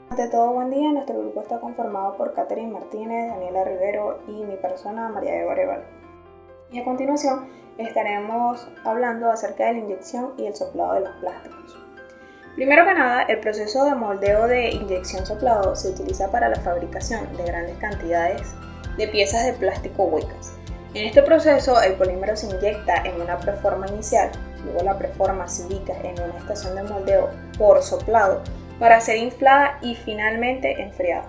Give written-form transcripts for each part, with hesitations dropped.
Ante todo, buen día. Nuestro grupo está conformado por Catherine Martínez, Daniela Rivero y mi persona, María Eva Arevalo. Y a continuación estaremos hablando acerca de la inyección y el soplado de los plásticos. Primero que nada, el proceso de moldeo de inyección-soplado se utiliza para la fabricación de grandes cantidades de piezas de plástico huecas. En este proceso, el polímero se inyecta en una preforma inicial, luego la preforma se ubica en una estación de moldeo por soplado para ser inflada y finalmente enfriada.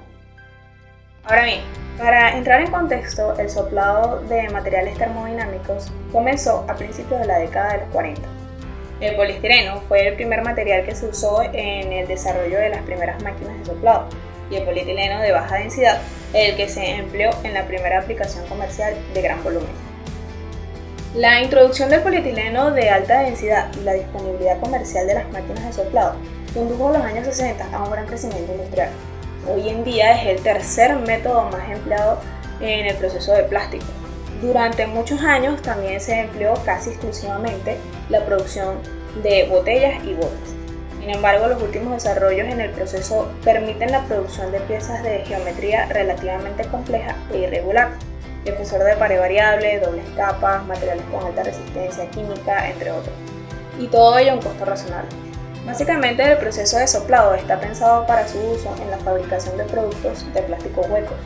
Ahora bien, para entrar en contexto, el soplado de materiales termodinámicos comenzó a principios de la década de los 40. El poliestireno fue el primer material que se usó en el desarrollo de las primeras máquinas de soplado, y el polietileno de baja densidad, el que se empleó en la primera aplicación comercial de gran volumen. La introducción del polietileno de alta densidad y la disponibilidad comercial de las máquinas de soplado condujo en los años 60 a un gran crecimiento industrial. Hoy en día es el tercer método más empleado en el proceso de plástico. Durante muchos años también se empleó casi exclusivamente la producción de botellas y botas. Sin embargo, los últimos desarrollos en el proceso permiten la producción de piezas de geometría relativamente compleja e irregular, espesor de pared variable, dobles capas, materiales con alta resistencia química, entre otros. Y todo ello a un costo razonable. Básicamente, el proceso de soplado está pensado para su uso en la fabricación de productos de plásticos huecos.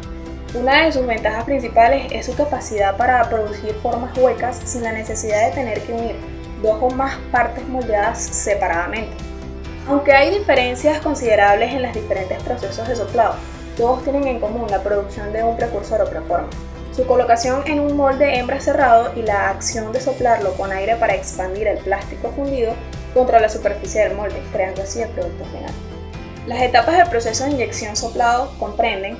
Una de sus ventajas principales es su capacidad para producir formas huecas sin la necesidad de tener que unir dos o más partes moldeadas separadamente. Aunque hay diferencias considerables en los diferentes procesos de soplado, todos tienen en común la producción de un precursor o preforma, su colocación en un molde hembra cerrado y la acción de soplarlo con aire para expandir el plástico fundido contra la superficie del molde, creando así el producto final. Las etapas del proceso de inyección-soplado comprenden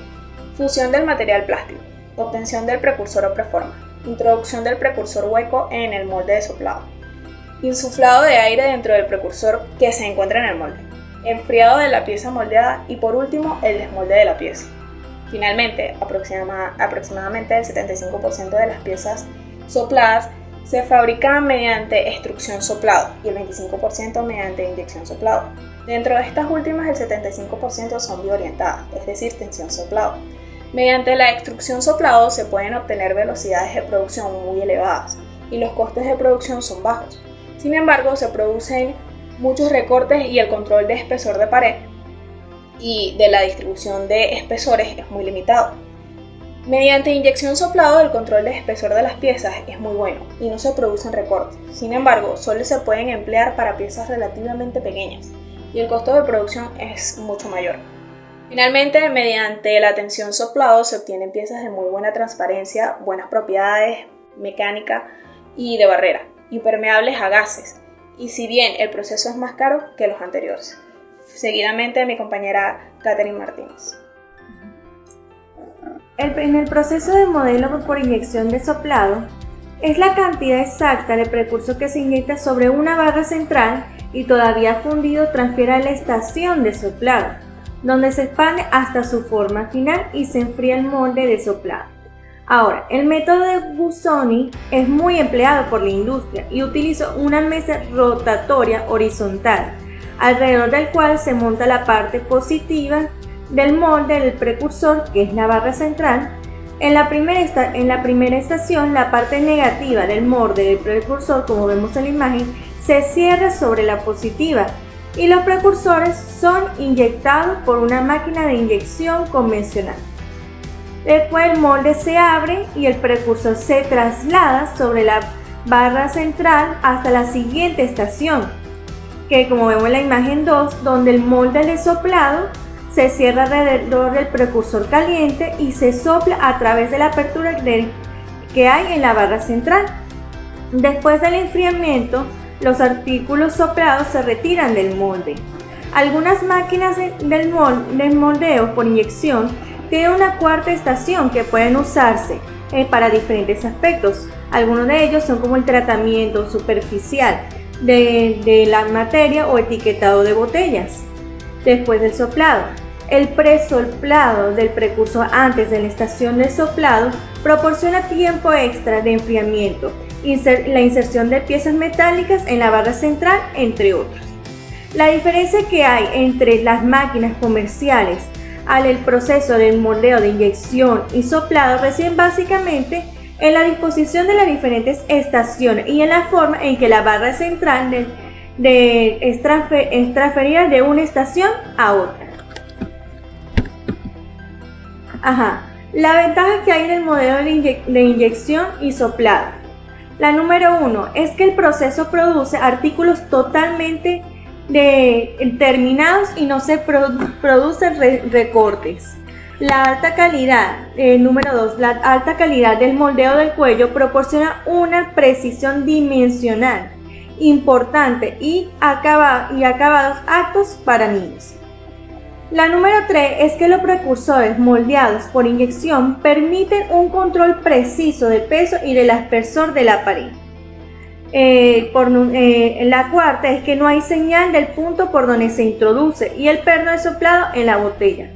fusión del material plástico, obtención del precursor o preforma, introducción del precursor hueco en el molde de soplado, insuflado de aire dentro del precursor que se encuentra en el molde, enfriado de la pieza moldeada y por último el desmolde de la pieza. Finalmente, aproximadamente el 75% de las piezas sopladas se fabrican mediante extrusión soplado y el 25% mediante inyección soplado. Dentro de estas últimas, el 75% son biorientadas, es decir, tensión soplado. Mediante la extrusión soplado se pueden obtener velocidades de producción muy elevadas y los costes de producción son bajos. Sin embargo, se producen muchos recortes y el control de espesor de pared y de la distribución de espesores es muy limitado. Mediante inyección soplado, el control de espesor de las piezas es muy bueno y no se producen recortes. Sin embargo, solo se pueden emplear para piezas relativamente pequeñas y el costo de producción es mucho mayor. Finalmente, mediante la tensión soplado se obtienen piezas de muy buena transparencia, buenas propiedades mecánica y de barrera, impermeables a gases, y si bien el proceso es más caro que los anteriores. Seguidamente, mi compañera Catherine Martínez. En el proceso de modelo por inyección de soplado, es la cantidad exacta de precursor que se inyecta sobre una barra central y todavía fundido transfiere a la estación de soplado, donde se expande hasta su forma final y se enfría el molde de soplado. Ahora, el método de Busoni es muy empleado por la industria y utiliza una mesa rotatoria horizontal, alrededor del cual se monta la parte positiva del molde del precursor, que es la barra central. En la primera estación, la parte negativa del molde del precursor, como vemos en la imagen, se cierra sobre la positiva y los precursores son inyectados por una máquina de inyección convencional. Después el molde se abre y el precursor se traslada sobre la barra central hasta la siguiente estación, que como vemos en la imagen 2, donde el molde de soplado se cierra alrededor del precursor caliente y se sopla a través de la apertura que hay en la barra central. Después del enfriamiento, los artículos soplados se retiran del molde. Algunas máquinas del moldeo por inyección tienen una cuarta estación que pueden usarse para diferentes aspectos. Algunos de ellos son como el tratamiento superficial de la materia o etiquetado de botellas. Después del soplado, el presoplado del precursor antes de la estación de soplado proporciona tiempo extra de enfriamiento, la inserción de piezas metálicas en la barra central, entre otros. La diferencia que hay entre las máquinas comerciales al proceso del moldeo de inyección y soplado reside básicamente en la disposición de las diferentes estaciones y en la forma en que la barra central es transferida de una estación a otra. La ventaja que hay en el modelo de inyección y soplado. La número 1 es que el proceso produce artículos totalmente terminados y no se producen recortes. La alta calidad, número 2, la alta calidad del moldeo del cuello proporciona una precisión dimensional importante y acabados aptos para niños. La número 3 es que los precursores moldeados por inyección permiten un control preciso del peso y del espesor de la pared. La cuarta es que no hay señal del punto por donde se introduce y el perno es soplado en la botella.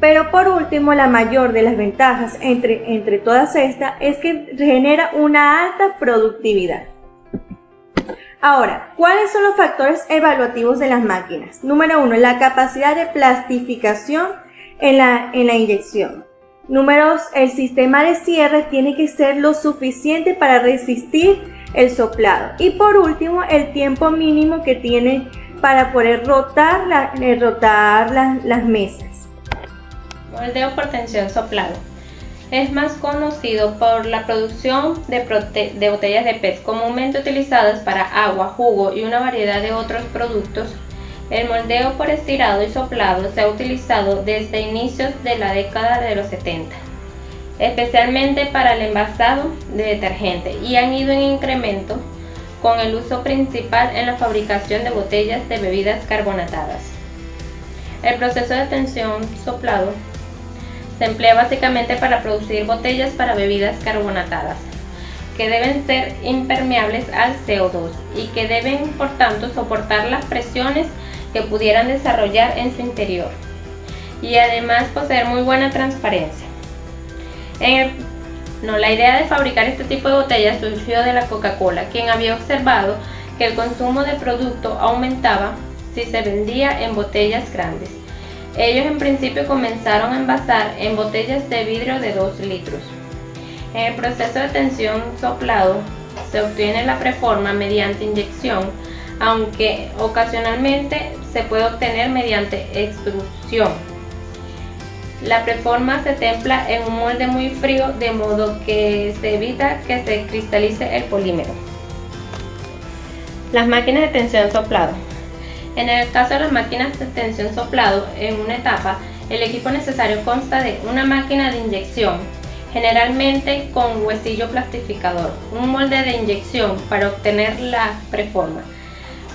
Pero por último, la mayor de las ventajas entre todas estas es que genera una alta productividad. Ahora, ¿cuáles son los factores evaluativos de las máquinas? Número 1, la capacidad de plastificación en la inyección. Número 2, el sistema de cierre tiene que ser lo suficiente para resistir el soplado. Y por último, el tiempo mínimo que tiene para poder rotar las mesas. Moldeo por tensión soplado. Es más conocido por la producción de botellas de PET comúnmente utilizadas para agua, jugo y una variedad de otros productos. El moldeo por estirado y soplado se ha utilizado desde inicios de la década de los 70, especialmente para el envasado de detergente, y han ido en incremento con el uso principal en la fabricación de botellas de bebidas carbonatadas. El proceso de tensión soplado se emplea básicamente para producir botellas para bebidas carbonatadas, que deben ser impermeables al CO2 y que deben, por tanto, soportar las presiones que pudieran desarrollar en su interior, y además poseer muy buena transparencia. La idea de fabricar este tipo de botellas surgió de la Coca-Cola, quien había observado que el consumo de producto aumentaba si se vendía en botellas grandes. Ellos en principio comenzaron a envasar en botellas de vidrio de 2 litros. En el proceso de tensión soplado se obtiene la preforma mediante inyección, aunque ocasionalmente se puede obtener mediante extrusión. La preforma se templa en un molde muy frío, de modo que se evita que se cristalice el polímero. Las máquinas de tensión soplado. En el caso de las máquinas de tensión soplado, en una etapa, el equipo necesario consta de una máquina de inyección, generalmente con huesillo plastificador, un molde de inyección para obtener la preforma,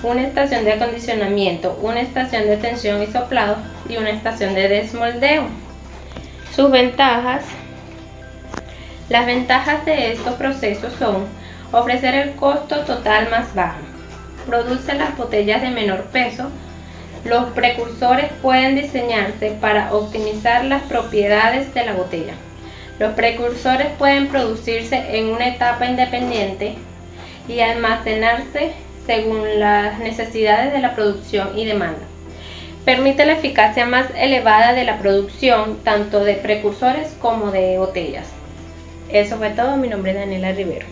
una estación de acondicionamiento, una estación de tensión y soplado y una estación de desmoldeo. Sus ventajas. Las ventajas de estos procesos son ofrecer el costo total más bajo, produce las botellas de menor peso, los precursores pueden diseñarse para optimizar las propiedades de la botella. Los precursores pueden producirse en una etapa independiente y almacenarse según las necesidades de la producción y demanda. Permite la eficacia más elevada de la producción, tanto de precursores como de botellas. Eso fue todo. Mi nombre es Daniela Rivero.